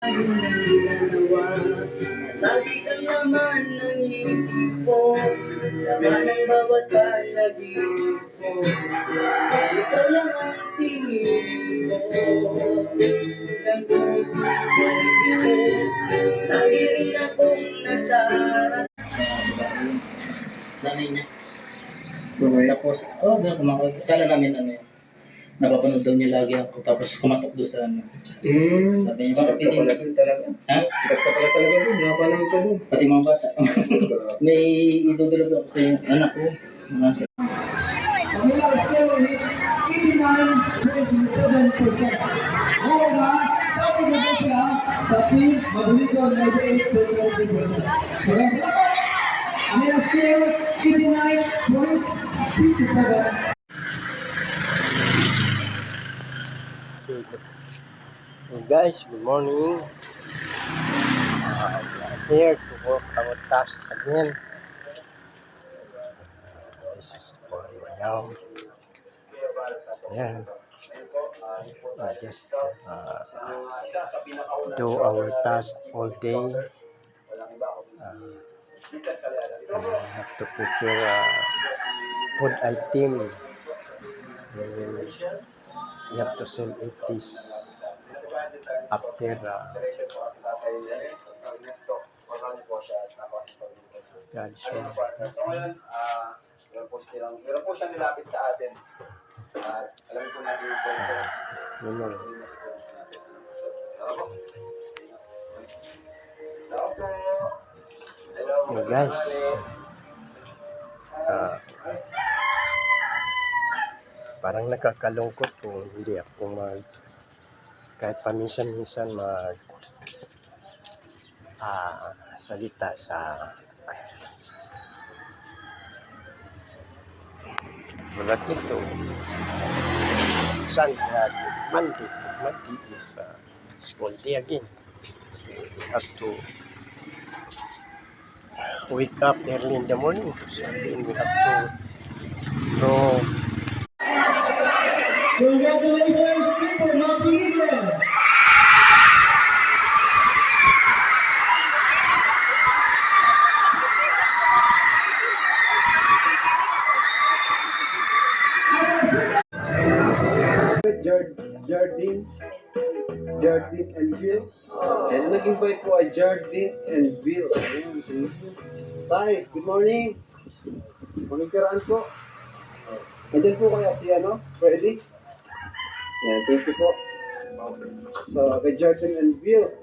Yung ginagawa, lagi kang laman ng isip ko, laman ng bawat panaginip ko. Ikaw lang ang tingin ko, ng puso ko'y ito. Lagi rin akong nagdarasal. Nanay niya. Okay. Tapos, ganun kumakain. Kala namin napapanood daw niya lagi ako. Tapos kumatok doon sa Sabi niya, bakit Sikat ka hindi? pala dun talaga. Ha? Sikat ka pala talaga dun. Napanood ka dun. Pati mga bata. May idudulog ako sa anak ko. Manila score is 89.7%. Oo nga, tapos na siya sa team Mabulito 98.20%. Salamat! Manila score 89.57%. Hey guys, good morning. I'm here to work our task again. This is for my home. Ayan. Just do our task all day. We have to prepare food item. We have to sell it this after God is one. Meron po siyang nilapit sa atin. At alam po natin yung kwento. Yun lang. Hey guys, parang nakakalungkot kung hindi ako kahit paminsan-minsan salita sa tulad nito. Sunday, Monday is school day again. So we have to wake up early in the morning. So then we have to draw. Congratulations, people, not believing. Jardine and Will. And nag-invite po ay Jardine and Will. Ayan, thank you. Tay, good morning. Pagkiraan po. Nandiyan po kaya si Freddy? Ayan, thank you po. So, kay Jardine and Will.